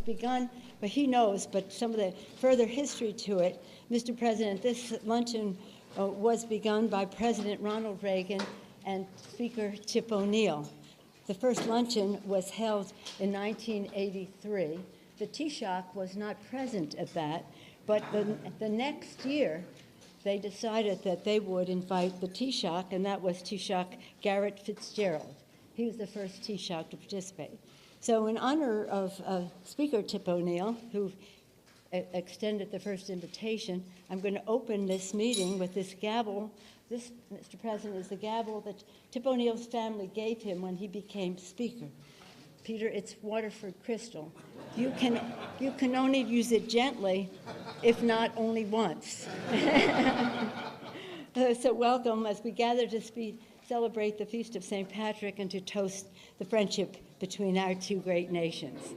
begun, but he knows, but some of the further history to it, Mr. President, this luncheon was begun by President Ronald Reagan and Speaker Tip O'Neill. The first luncheon was held in 1983. The Taoiseach was not present at that, but the next year, they decided that they would invite the Taoiseach, and that was Taoiseach Garrett Fitzgerald. He was the first Taoiseach to participate. So in honor of Speaker Tip O'Neill, who extended the first invitation, I'm going to open this meeting with this gavel. This, Mr. President, is the gavel that Tip O'Neill's family gave him when he became Speaker. Peter, it's Waterford crystal. You can only use it gently, if not only once. So welcome as we gather to celebrate the Feast of St. Patrick and to toast the friendship between our two great nations.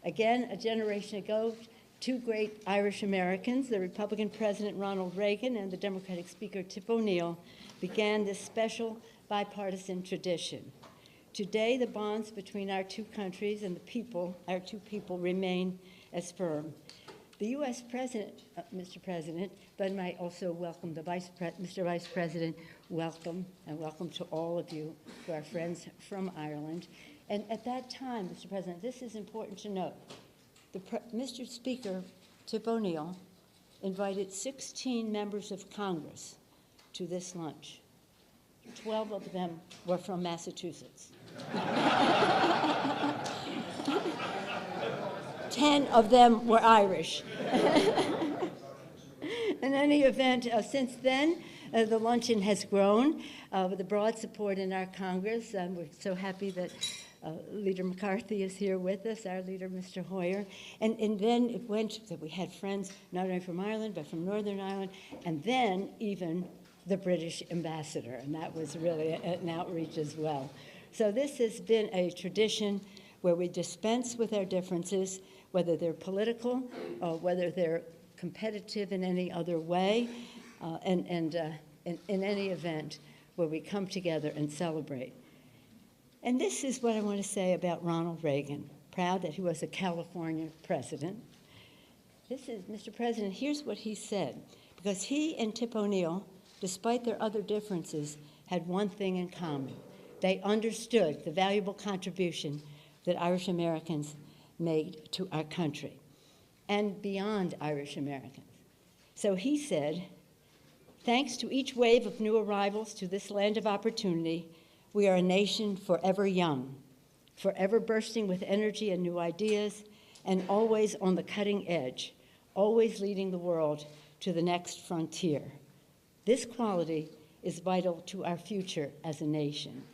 Again, a generation ago, two great Irish Americans, the Republican President Ronald Reagan and the Democratic Speaker Tip O'Neill, began this special bipartisan tradition. Today, the bonds between our two countries and our two people remain as firm. The U.S. President, Mr. President, but I also welcome the Mr. Vice President, welcome, and welcome to all of you, to our friends from Ireland. And at that time, Mr. President, this is important to note. Mr. Speaker Tip O'Neill invited 16 members of Congress to this lunch. 12 of them were from Massachusetts. 10 of them were Irish. In any event, since then, the luncheon has grown with a broad support in our Congress. We're so happy that Leader McCarthy is here with us, our leader, Mr. Hoyer. And then it went that we had friends not only from Ireland, but from Northern Ireland, and then even the British ambassador, and that was really an outreach as well. So this has been a tradition where we dispense with our differences, whether they're political or whether they're competitive in any other way, and in any event where we come together and celebrate. And this is what I want to say about Ronald Reagan, proud that he was a California president. This is, Mr. President, here's what he said, because he and Tip O'Neill, despite their other differences, had one thing in common. They understood the valuable contribution that Irish Americans made to our country, and beyond Irish Americans. So he said, thanks to each wave of new arrivals to this land of opportunity, we are a nation forever young, forever bursting with energy and new ideas, and always on the cutting edge, always leading the world to the next frontier. This quality is vital to our future as a nation.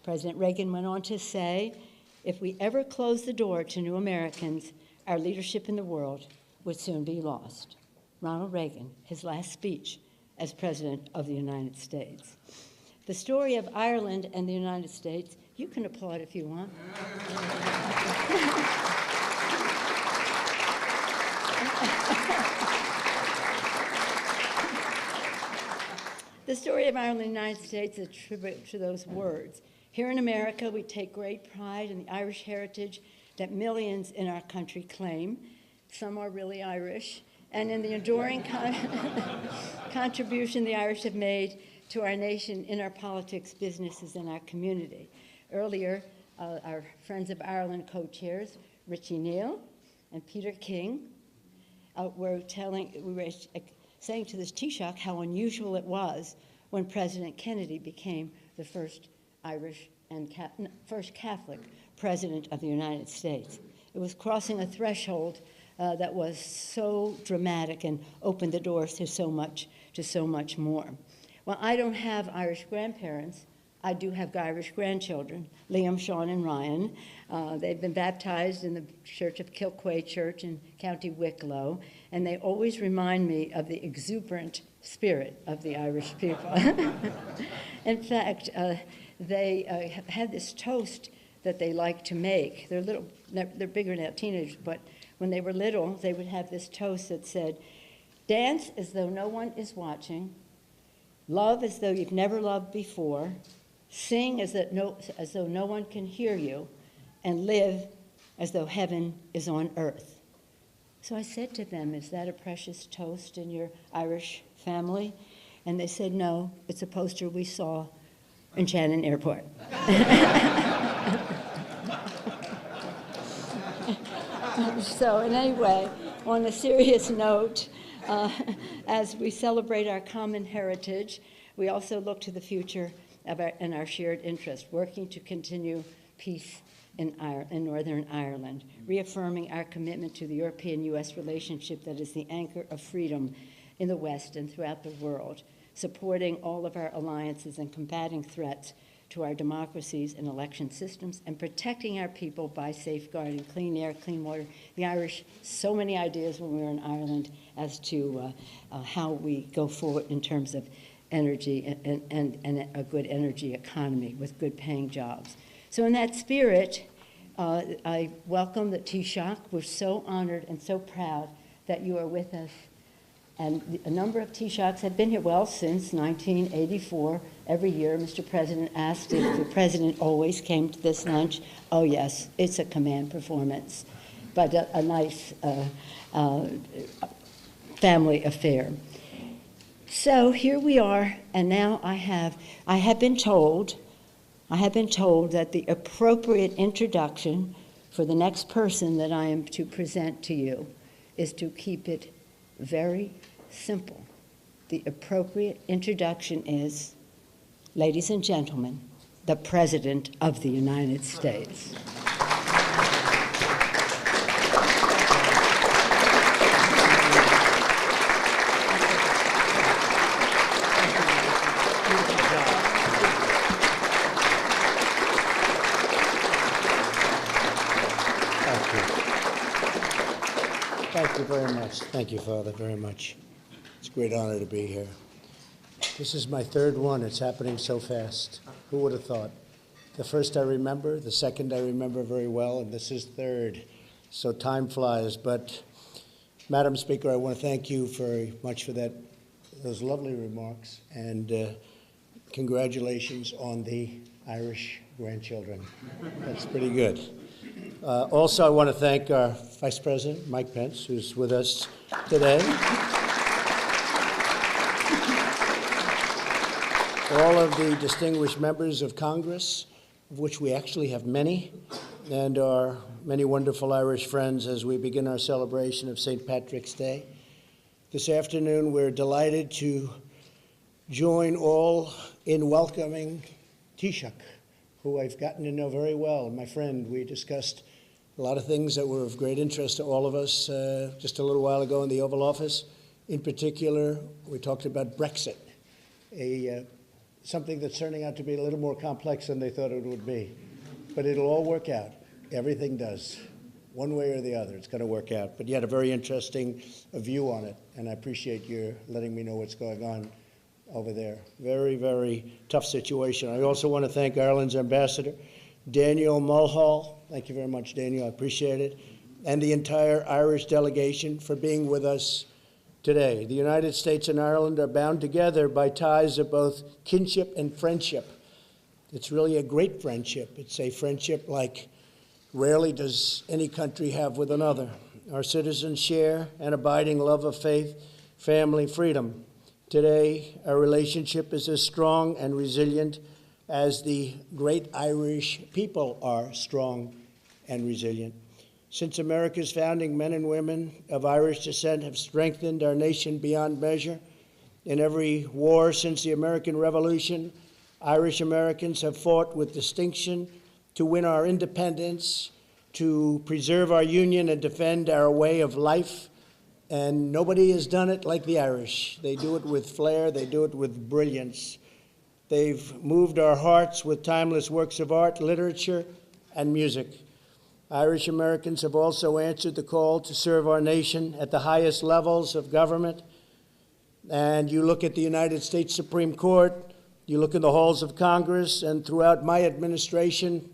President Reagan went on to say, if we ever close the door to new Americans, our leadership in the world would soon be lost. Ronald Reagan, his last speech as President of the United States. The story of Ireland and the United States, you can applaud if you want. The story of Ireland and the United States is a tribute to those words. Here in America, we take great pride in the Irish heritage that millions in our country claim. Some are really Irish, and in the enduring contribution the Irish have made to our nation in our politics, businesses, and our community. Earlier, our Friends of Ireland co-chairs, Richie Neal and Peter King, were saying to this Taoiseach how unusual it was when President Kennedy became the first Irish and first Catholic president of the United States. It was crossing a threshold that was so dramatic and opened the doors to so much more. Well, I don't have Irish grandparents. I do have Irish grandchildren, Liam, Sean, and Ryan. They've been baptized in the Church of Kilquay Church in County Wicklow, and they always remind me of the exuberant spirit of the Irish people. In fact, they have had this toast that they like to make. They're bigger now, teenagers, but when they were little, they would have this toast that said, dance as though no one is watching, love as though you've never loved before, sing as though no one can hear you, and live as though heaven is on earth. So I said to them, is that a precious toast in your Irish family? And they said, no, it's a poster we saw in Shannon Airport. So in any way, on a serious note, as we celebrate our common heritage, we also look to the future and our shared interest, working to continue peace in Northern Ireland, reaffirming our commitment to the European-U.S. relationship that is the anchor of freedom in the West and throughout the world, supporting all of our alliances and combating threats to our democracies and election systems, and protecting our people by safeguarding clean air, clean water. The Irish, so many ideas when we were in Ireland as to how we go forward in terms of energy and a good energy economy with good paying jobs. So in that spirit, I welcome the Taoiseach. We're so honored and so proud that you are with us. And a number of Taoiseachs have been here, well, since 1984. Every year, Mr. President asked if the President always came to this lunch. Oh, yes, it's a command performance, but a nice family affair. So here we are, and now I have been told that the appropriate introduction for the next person that I am to present to you is to keep it very simple. The appropriate introduction is, ladies and gentlemen, the President of the United States. Thank you very much. Thank you, Father, very much. It's a great honor to be here. This is my third one. It's happening so fast. Who would have thought? The first I remember, the second I remember very well, and this is third. So time flies. But, Madam Speaker, I want to thank you very much for those lovely remarks, and congratulations on the Irish grandchildren. That's pretty good. Also, I want to thank our Vice President, Mike Pence, who's with us today. All of the distinguished members of Congress, of which we actually have many, and our many wonderful Irish friends as we begin our celebration of St. Patrick's Day. This afternoon, we're delighted to join all in welcoming Taoiseach, who I've gotten to know very well, my friend. We discussed a lot of things that were of great interest to all of us just a little while ago in the Oval Office. In particular, we talked about Brexit, something that's turning out to be a little more complex than they thought it would be. But it'll all work out. Everything does. One way or the other, it's going to work out. But you had a very interesting view on it, and I appreciate your letting me know what's going on over there. Very, very tough situation. I also want to thank Ireland's ambassador, Daniel Mulhall. Thank you very much, Daniel. I appreciate it. And the entire Irish delegation for being with us today. The United States and Ireland are bound together by ties of both kinship and friendship. It's really a great friendship. It's a friendship like rarely does any country have with another. Our citizens share an abiding love of faith, family, freedom. Today, our relationship is as strong and resilient as the great Irish people are strong and resilient. Since America's founding, men and women of Irish descent have strengthened our nation beyond measure. In every war since the American Revolution, Irish Americans have fought with distinction to win our independence, to preserve our union and defend our way of life. And nobody has done it like the Irish. They do it with flair. They do it with brilliance. They've moved our hearts with timeless works of art, literature, and music. Irish Americans have also answered the call to serve our nation at the highest levels of government. And you look at the United States Supreme Court, you look in the halls of Congress, and throughout my administration,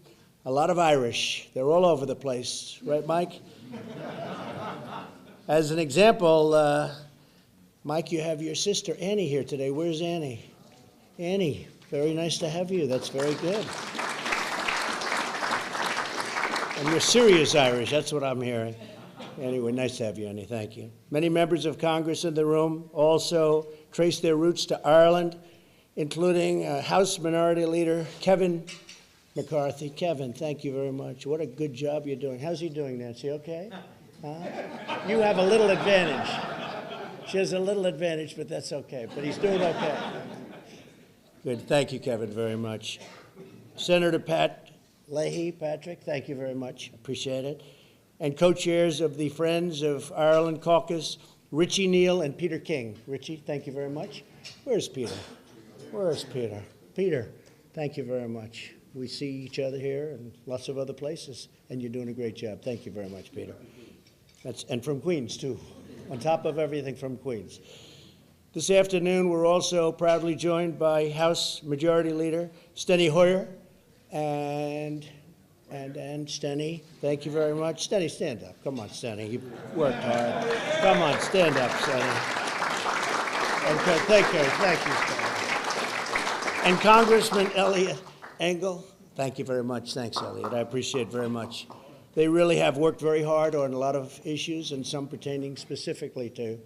a lot of Irish. They're all over the place. Right, Mike? As an example, Mike, you have your sister Annie here today. Where's Annie? Annie, very nice to have you. That's very good. And you're serious Irish, that's what I'm hearing. Anyway, nice to have you, Annie, thank you. Many members of Congress in the room also trace their roots to Ireland, including House Minority Leader Kevin McCarthy. Kevin, thank you very much. What a good job you're doing. How's he doing, Nancy? Okay? You have a little advantage. She has a little advantage, but that's okay. But he's doing okay. Good. Thank you, Kevin, very much. Senator Pat Leahy, Patrick, thank you very much. Appreciate it. And co-chairs of the Friends of Ireland Caucus, Richie Neal and Peter King. Richie, thank you very much. Where's Peter? Where's Peter? Peter, thank you very much. We see each other here and lots of other places, and you're doing a great job. Thank you very much, Peter. And from Queens, too. On top of everything, from Queens. This afternoon, we're also proudly joined by House Majority Leader Steny Hoyer. And Steny, thank you very much. Steny, stand up. Come on, Steny. You worked hard. Come on, stand up, Steny. Okay, thank you, Steny. And Congressman Elliot Engel, thank you very much. Thanks, Elliot. I appreciate it very much. They really have worked very hard on a lot of issues, and some pertaining specifically to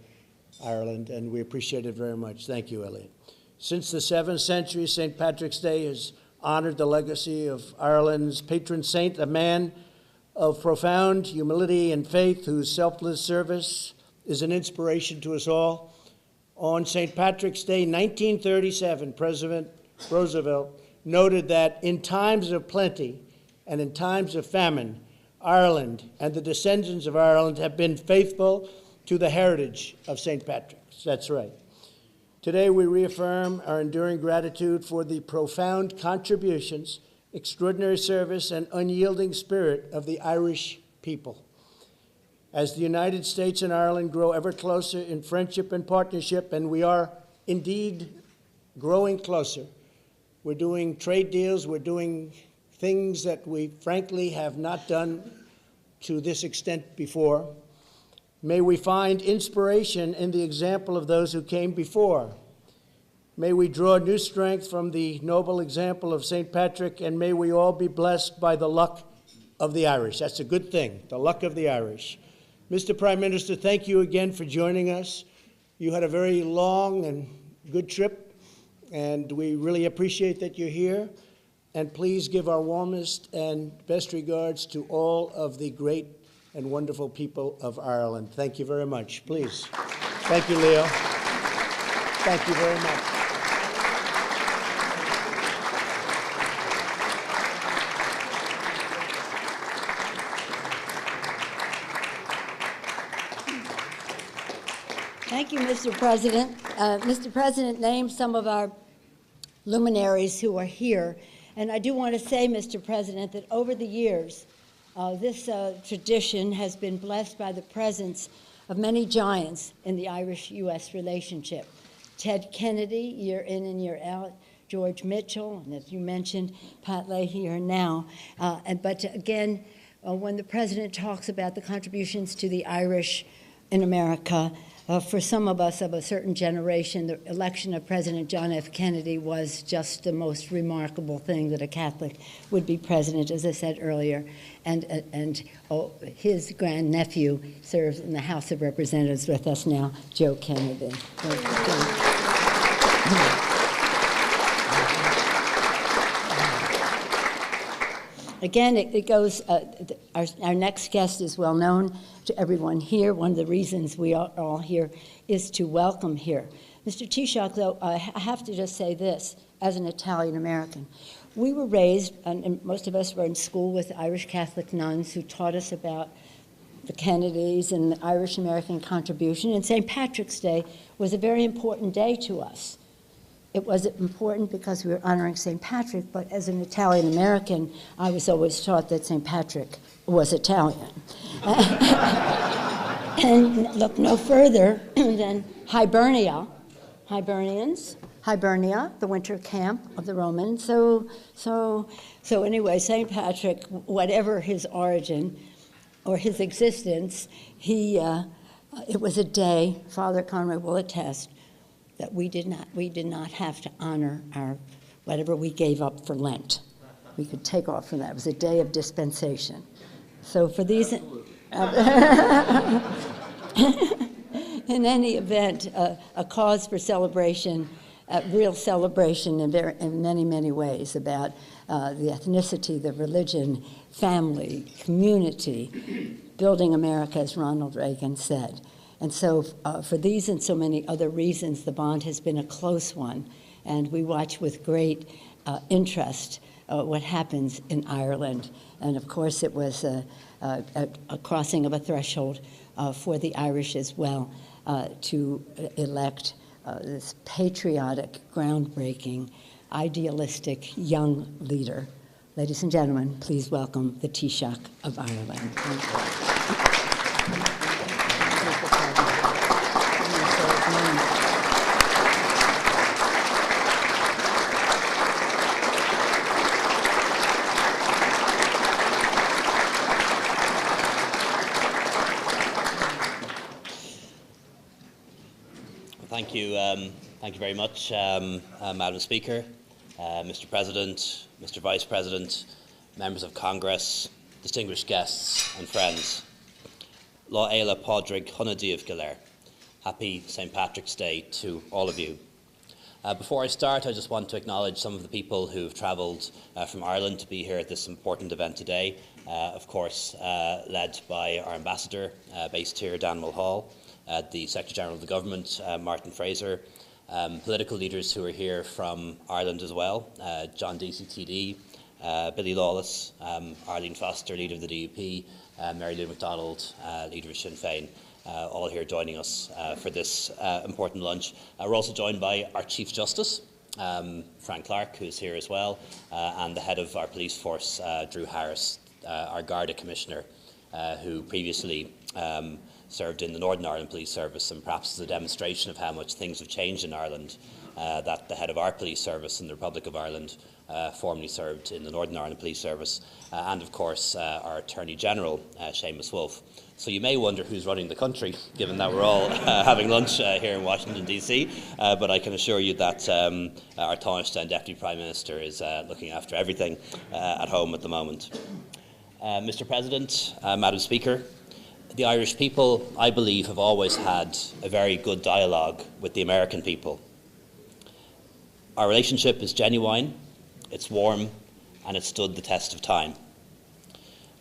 Ireland, and we appreciate it very much. Thank you, Elliot. Since the 7th century, St. Patrick's Day has honored the legacy of Ireland's patron saint, a man of profound humility and faith whose selfless service is an inspiration to us all. On St. Patrick's Day, 1937, President Roosevelt noted that in times of plenty and in times of famine, Ireland and the descendants of Ireland have been faithful to the heritage of St. Patrick's. That's right. Today, we reaffirm our enduring gratitude for the profound contributions, extraordinary service, and unyielding spirit of the Irish people. As the United States and Ireland grow ever closer in friendship and partnership, and we are indeed growing closer, we're doing trade deals, we're doing things that we frankly have not done to this extent before. May we find inspiration in the example of those who came before. May we draw new strength from the noble example of St. Patrick, and may we all be blessed by the luck of the Irish. That's a good thing, the luck of the Irish. Mr. Prime Minister, thank you again for joining us. You had a very long and good trip, and we really appreciate that you're here. And please give our warmest and best regards to all of the great and wonderful people of Ireland. Thank you very much. Please. Thank you, Leo. Thank you very much. Thank you, Mr. President. Mr. President named some of our luminaries who are here. And I do want to say, Mr. President, that over the years, this tradition has been blessed by the presence of many giants in the Irish-U.S. relationship. Ted Kennedy, year in and year out, George Mitchell, and as you mentioned, Pat Leahy here now. But again, when the President talks about the contributions to the Irish in America, for some of us of a certain generation, the election of President John F. Kennedy was just the most remarkable thing that a Catholic would be president, as I said earlier. And his grandnephew serves in the House of Representatives with us now, Joe Kennedy. Again, it goes, our next guest is well known to everyone here. One of the reasons we are all here is to welcome here. Mr. Taoiseach, though, I have to just say this, as an Italian-American. We were raised, and most of us were in school with Irish Catholic nuns who taught us about the Kennedys and the Irish-American contribution, and St. Patrick's Day was a very important day to us. It was important because we were honoring St. Patrick, but as an Italian-American, I was always taught that St. Patrick was Italian. And look no further than Hibernia, the winter camp of the Romans. So anyway, St. Patrick, whatever his origin or his existence, it was a day, Father Conroy will attest, that we did not have to honor whatever we gave up for Lent. We could take off from that. It was a day of dispensation. So for these, in any event, a cause for celebration, real celebration in many, many ways about the ethnicity, the religion, family, community, building America, as Ronald Reagan said. And so for these and so many other reasons, the bond has been a close one, and we watch with great interest what happens in Ireland. And of course, it was a crossing of a threshold for the Irish as well to elect this patriotic, groundbreaking, idealistic young leader. Ladies and gentlemen, please welcome the Taoiseach of Ireland. Thank you very much, Madam Speaker, Mr. President, Mr. Vice President, members of Congress, distinguished guests and friends. Lá Éile Pádraig Honadíobh Galer. Happy St. Patrick's Day to all of you. Before I start, I just want to acknowledge some of the people who have travelled from Ireland to be here at this important event today. Of course, led by our ambassador based here, Dan Mulhall, the Secretary General of the Government, Martin Fraser, political leaders who are here from Ireland as well, John Deasy TD, Billy Lawless, Arlene Foster, leader of the DUP, Mary Lou MacDonald, leader of Sinn Féin, all here joining us for this important lunch. We're also joined by our Chief Justice, Frank Clark, who's here as well, and the head of our police force, Drew Harris, our Garda Commissioner, who previously served in the Northern Ireland Police Service, and perhaps as a demonstration of how much things have changed in Ireland, that the head of our police service in the Republic of Ireland formerly served in the Northern Ireland Police Service, and of course our Attorney General, Seamus Wolfe. So you may wonder who's running the country, given that we're all having lunch here in Washington DC, but I can assure you that our Taoiseach and Deputy Prime Minister is looking after everything at home at the moment. Mr. President, Madam Speaker, the Irish people, I believe, have always had a very good dialogue with the American people. Our relationship is genuine, it's warm, and it's stood the test of time.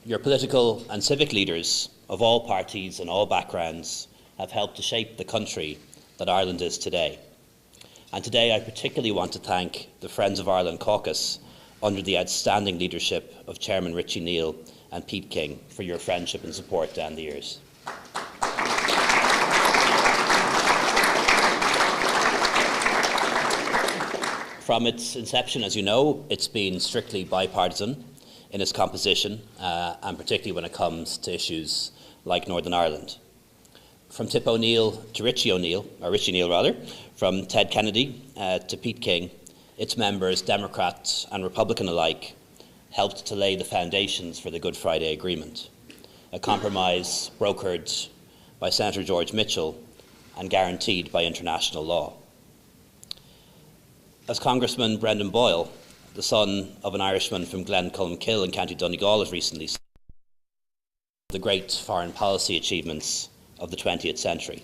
Your political and civic leaders of all parties and all backgrounds have helped to shape the country that Ireland is today. And today I particularly want to thank the Friends of Ireland caucus under the outstanding leadership of Chairman Richie Neal and Pete King for your friendship and support down the years. From its inception, as you know, it's been strictly bipartisan in its composition, and particularly when it comes to issues like Northern Ireland. From Tip O'Neill to Richie Neal rather, from Ted Kennedy to Pete King, its members, Democrats and Republican alike, helped to lay the foundations for the Good Friday Agreement, a compromise brokered by Senator George Mitchell and guaranteed by international law. As Congressman Brendan Boyle, the son of an Irishman from Glenculmkill in County Donegal, has recently said, the great foreign policy achievements of the 20th century.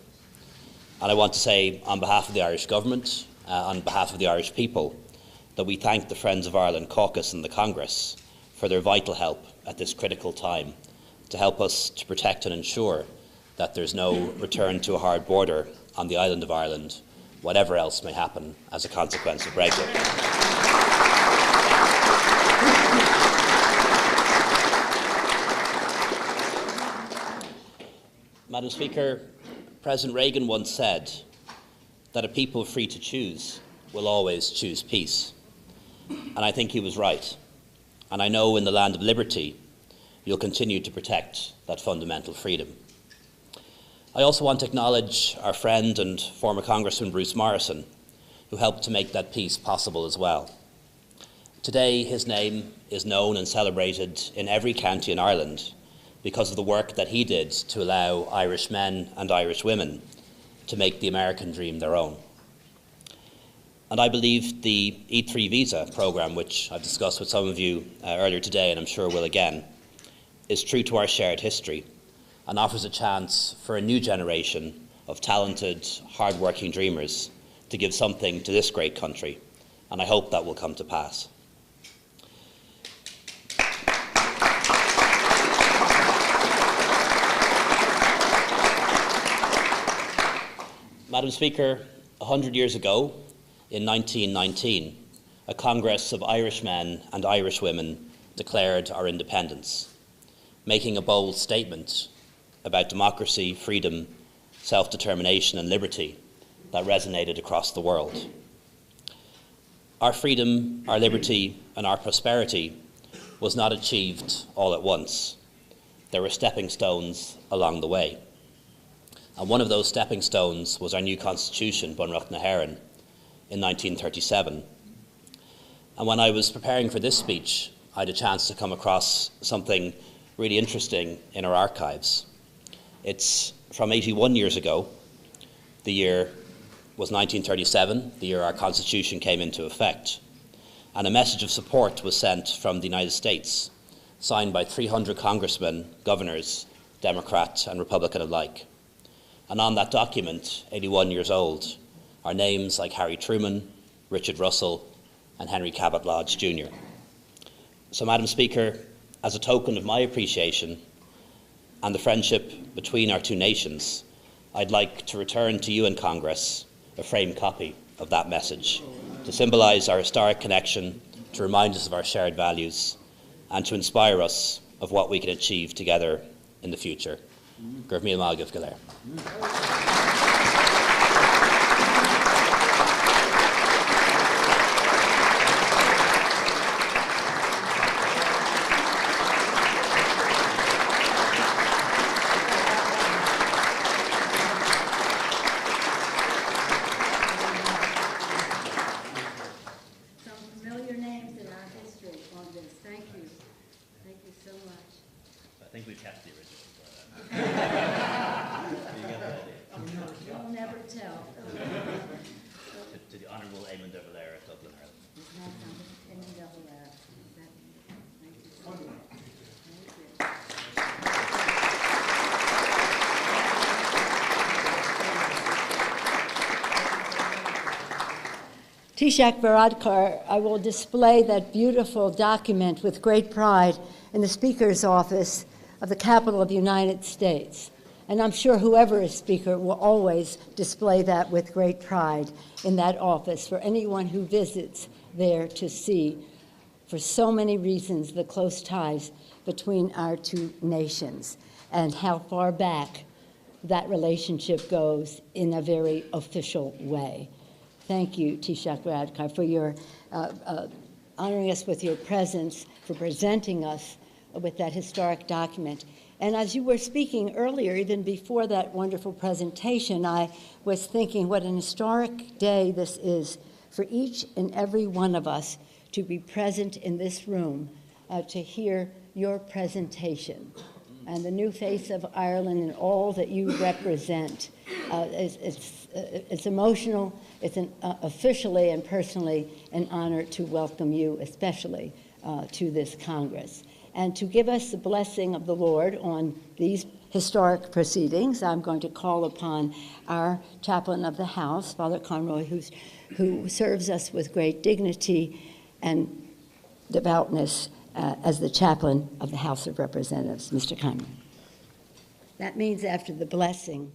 And I want to say, on behalf of the Irish government, on behalf of the Irish people, that we thank the Friends of Ireland caucus and the Congress for their vital help at this critical time to help us to protect and ensure that there's no return to a hard border on the island of Ireland, whatever else may happen as a consequence of Brexit. Madam Speaker, President Reagan once said that a people free to choose will always choose peace. And I think he was right. And I know in the land of liberty, you'll continue to protect that fundamental freedom. I also want to acknowledge our friend and former Congressman Bruce Morrison, who helped to make that peace possible as well. Today, his name is known and celebrated in every county in Ireland because of the work that he did to allow Irish men and Irish women to make the American dream their own. And I believe the E3 visa programme, which I've discussed with some of you earlier today, and I'm sure will again, is true to our shared history and offers a chance for a new generation of talented, hard-working dreamers to give something to this great country, and I hope that will come to pass. Madam Speaker, 100 years ago, in 1919, a Congress of Irishmen and Irishwomen declared our independence, making a bold statement about democracy, freedom, self-determination and liberty that resonated across the world. Our freedom, our liberty and our prosperity was not achieved all at once. There were stepping stones along the way. And one of those stepping stones was our new constitution, Bunreacht na hÉireann, in 1937. And when I was preparing for this speech, I had a chance to come across something really interesting in our archives. It's from 81 years ago. The year was 1937, the year our Constitution came into effect. And a message of support was sent from the United States, signed by 300 congressmen, governors, Democrat and Republican alike. And on that document, 81 years old, are names like Harry Truman, Richard Russell, and Henry Cabot Lodge Jr. So, Madam Speaker, as a token of my appreciation and the friendship between our two nations, I'd like to return to you in Congress a framed copy of that message to symbolise our historic connection, to remind us of our shared values, and to inspire us of what we can achieve together in the future. Gurb míle maith go léir. I think we've kept the original. You'll never tell. To the Honourable Eamon de Valera of Dublin, Ireland. Taoiseach Varadkar, I will display that beautiful document with great pride in the Speaker's office of the Capitol of the United States. And I'm sure whoever is Speaker will always display that with great pride in that office for anyone who visits there to see, for so many reasons, the close ties between our two nations and how far back that relationship goes in a very official way. Thank you, Taoiseach Varadkar, for your honoring us with your presence, for presenting us with that historic document. And as you were speaking earlier, even before that wonderful presentation, I was thinking what an historic day this is for each and every one of us to be present in this room to hear your presentation. And the new face of Ireland and all that you represent. It's emotional, it's officially and personally an honor to welcome you, especially to this Congress. And to give us the blessing of the Lord on these historic proceedings, I'm going to call upon our chaplain of the House, Father Conroy, who serves us with great dignity and devoutness as the chaplain of the House of Representatives. Mr. Conroy. That means after the blessing,